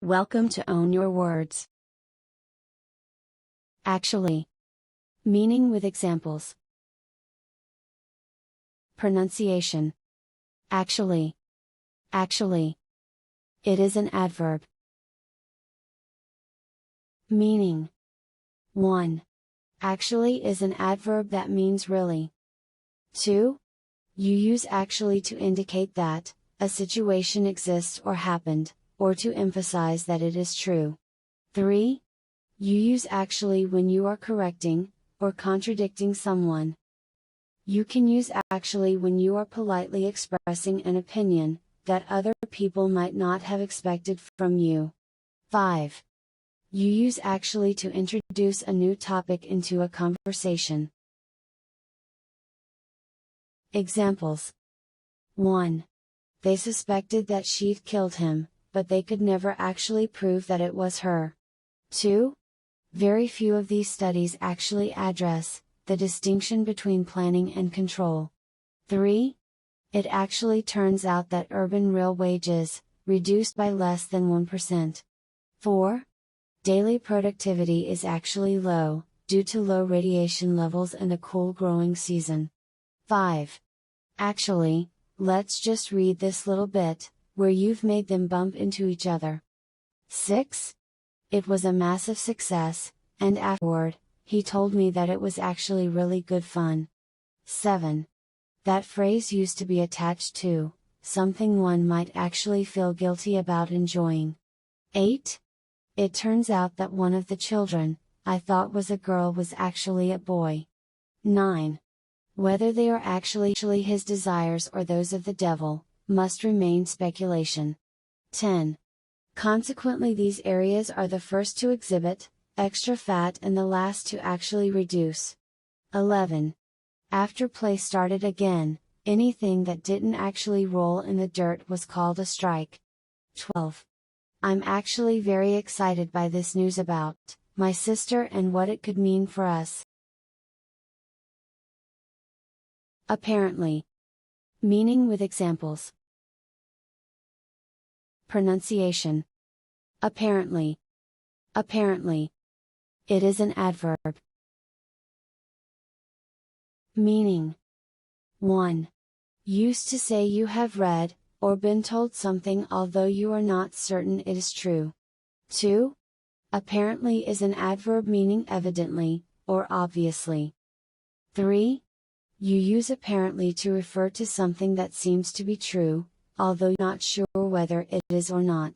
Welcome to Own Your Words. Actually. Meaning with examples. Pronunciation. Actually. Actually. It is an adverb. Meaning. 1. Actually is an adverb that means really. 2. You use actually to indicate that a situation exists or happened, or to emphasize that it is true. 3. You use actually when you are correcting, or contradicting someone. You can use actually when you are politely expressing an opinion that other people might not have expected from you. 5. You use actually to introduce a new topic into a conversation. Examples. 1. They suspected that she'd killed him, but they could never actually prove that it was her. 2. Very few of these studies actually address the distinction between planning and control. 3. It actually turns out that urban real wages reduced by less than 1%. 4. Daily productivity is actually low, due to low radiation levels and a cool growing season. 5. Actually, let's just read this little bit, where you've made them bump into each other. 6. It was a massive success, and afterward, he told me that it was actually really good fun. 7. That phrase used to be attached to something one might actually feel guilty about enjoying. 8. It turns out that one of the children I thought was a girl was actually a boy. 9. Whether they are actually his desires or those of the devil, must remain speculation. 10. Consequently, these areas are the first to exhibit extra fat and the last to actually reduce. 11. After play started again, anything that didn't actually roll in the dirt was called a strike. 12. I'm actually very excited by this news about my sister and what it could mean for us. Apparently. Meaning with examples. Pronunciation. Apparently. Apparently. It is an adverb. Meaning. 1. Used to say you have read, or been told something although you are not certain it is true. 2. Apparently is an adverb meaning evidently, or obviously. 3. You use apparently to refer to something that seems to be true, although not sure whether it is or not.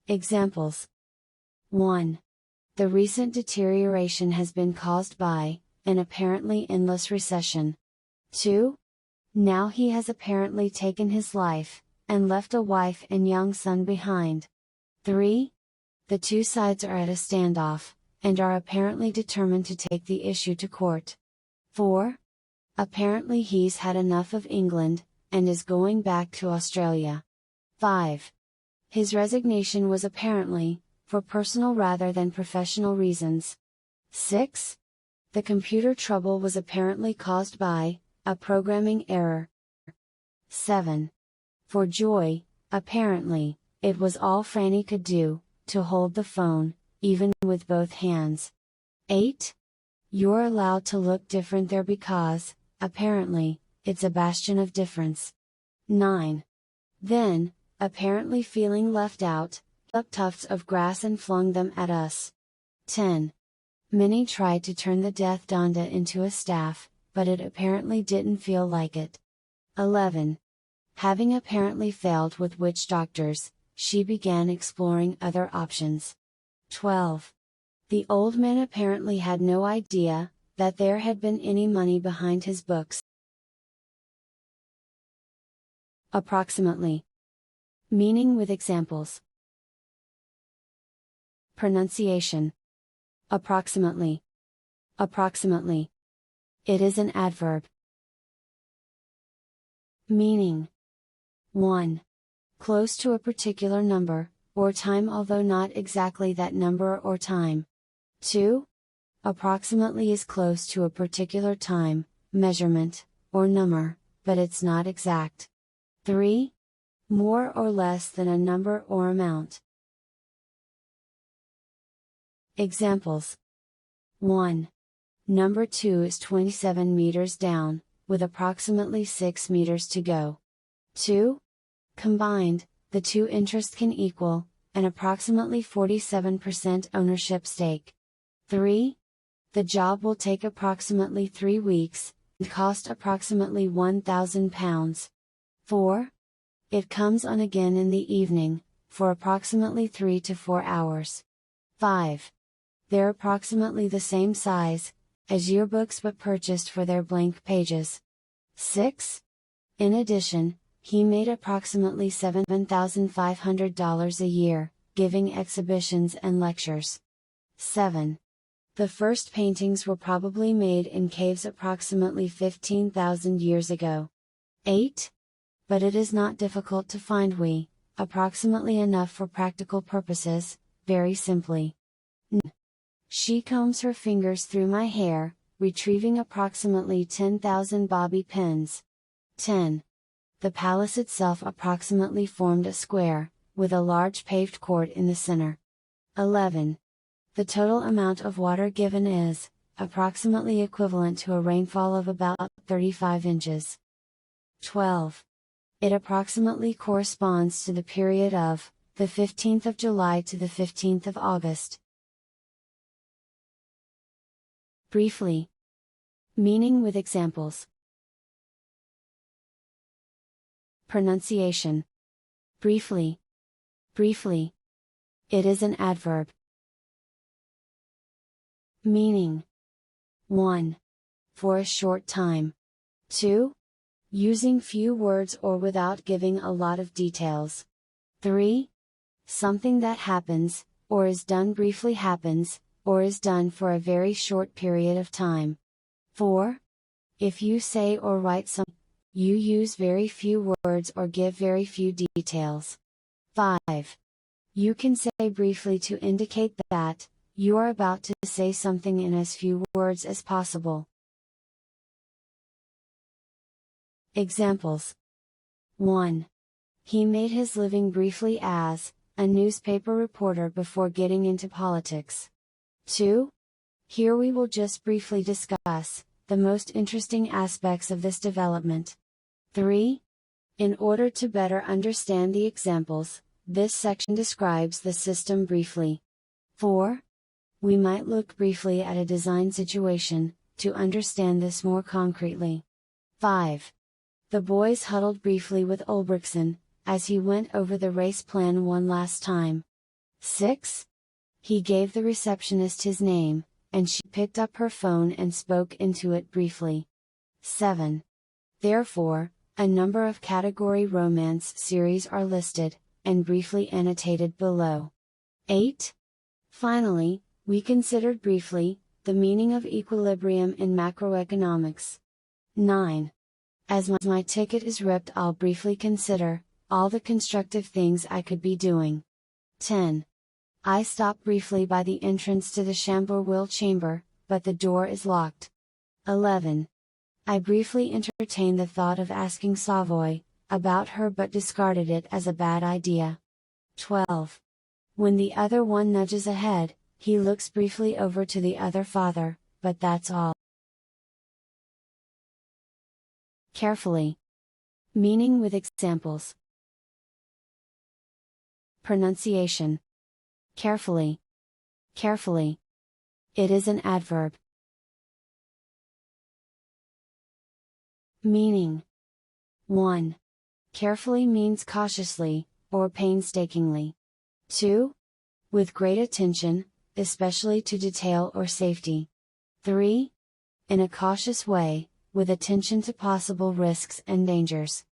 Examples. 1. The recent deterioration has been caused by an apparently endless recession. 2. Now he has apparently taken his life, and left a wife and young son behind. 3. The two sides are at a standoff, and are apparently determined to take the issue to court. 4. Apparently he's had enough of England, and is going back to Australia. 5. His resignation was apparently for personal rather than professional reasons. 6. The computer trouble was apparently caused by a programming error. 7. For joy, apparently, it was all Franny could do to hold the phone, even with both hands. 8. You're allowed to look different there because, apparently, it's a bastion of difference. 9. Then, apparently feeling left out, plucked tufts of grass and flung them at us. 10. Many tried to turn the death danda into a staff, but it apparently didn't feel like it. 11. Having apparently failed with witch doctors, she began exploring other options. 12. The old man apparently had no idea that there had been any money behind his books. Approximately. Meaning with examples. Pronunciation. Approximately. Approximately. It is an adverb. Meaning. 1. Close to a particular number, or time although not exactly that number or time. 2. Approximately is close to a particular time, measurement, or number, but it's not exact. 3. more or less than a number or amount. Examples. 1. Number 2 is 27 meters down, with approximately 6 meters to go. 2. Combined, the two interests can equal an approximately 47% ownership stake. 3. The job will take approximately 3 weeks, and cost approximately £1,000. 4. It comes on again in the evening, for approximately 3 to 4 hours. 5. They're approximately the same size as yearbooks but purchased for their blank pages. 6. In addition, he made approximately $7,500 a year, giving exhibitions and lectures. 7. The first paintings were probably made in caves approximately 15,000 years ago. 8. But it is not difficult to find approximately enough for practical purposes, very simply. She combs her fingers through my hair, retrieving approximately 10,000 bobby pins. 10. The palace itself approximately formed a square, with a large paved court in the center. 11. The total amount of water given is, approximately equivalent to a rainfall of about 35 inches. 12. It approximately corresponds to the period of, the 15th of July to the 15th of August. Briefly. Meaning with examples. Pronunciation. Briefly. Briefly. It is an adverb. Meaning. 1. For a short time. 2. Using few words or without giving a lot of details. 3. Something that happens, or is done briefly happens, or is done for a very short period of time. 4. If you say or write something, you use very few words or give very few details. 5. You can say briefly to indicate that you are about to say something in as few words as possible. Examples. 1. He made his living briefly as a newspaper reporter before getting into politics. 2. Here we will just briefly discuss the most interesting aspects of this development. 3. In order to better understand the examples, this section describes the system briefly. 4. We might look briefly at a design situation, to understand this more concretely. 5. The boys huddled briefly with Ulbrichtsen, as he went over the race plan one last time. 6. He gave the receptionist his name, and she picked up her phone and spoke into it briefly. 7. Therefore, a number of category romance series are listed, and briefly annotated below. 8. Finally, we considered briefly the meaning of equilibrium in macroeconomics. 9. As my ticket is ripped, I'll briefly consider all the constructive things I could be doing. 10. I stop briefly by the entrance to the Chamberwell chamber, but the door is locked. 11. I briefly entertained the thought of asking Savoy about her but discarded it as a bad idea. 12. When the other one nudges ahead, he looks briefly over to the other father, but that's all. Carefully. Meaning with examples. Pronunciation. Carefully. Carefully. It is an adverb. Meaning. 1. Carefully means cautiously, or painstakingly. 2. With great attention, especially to detail or safety. 3. In a cautious way, with attention to possible risks and dangers.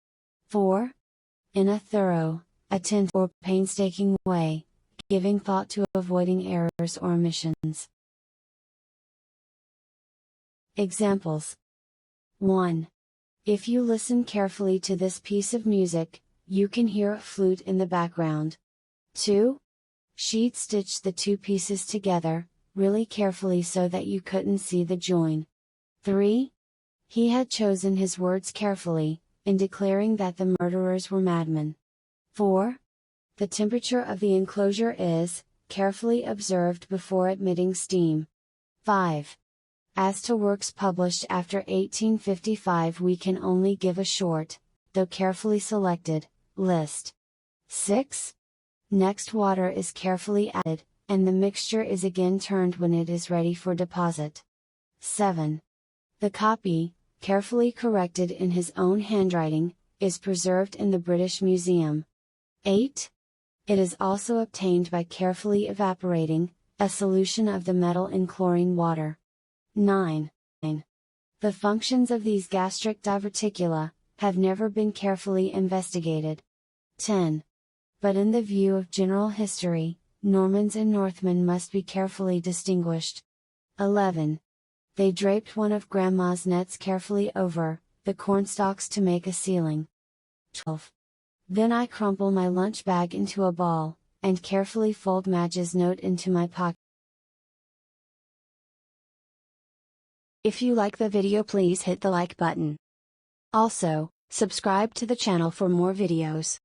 4. In a thorough, attentive or painstaking way, giving thought to avoiding errors or omissions. Examples. 1. If you listen carefully to this piece of music, you can hear a flute in the background. 2. She'd stitched the two pieces together, really carefully so that you couldn't see the join. 3. He had chosen his words carefully, in declaring that the murderers were madmen. 4. The temperature of the enclosure is carefully observed before admitting steam. 5. As to works published after 1855, we can only give a short, though carefully selected, list. 6. Next, water is carefully added, and the mixture is again turned when it is ready for deposit. 7. The copy, carefully corrected in his own handwriting, is preserved in the British Museum. 8. It is also obtained by carefully evaporating a solution of the metal in chlorine water. 9. The functions of these gastric diverticula have never been carefully investigated. 10. But in the view of general history, Normans and Northmen must be carefully distinguished. 11. They draped one of Grandma's nets carefully over the cornstalks to make a ceiling. 12. Then I crumple my lunch bag into a ball, and carefully fold Madge's note into my pocket. If you like the video, please hit the like button. Also, subscribe to the channel for more videos.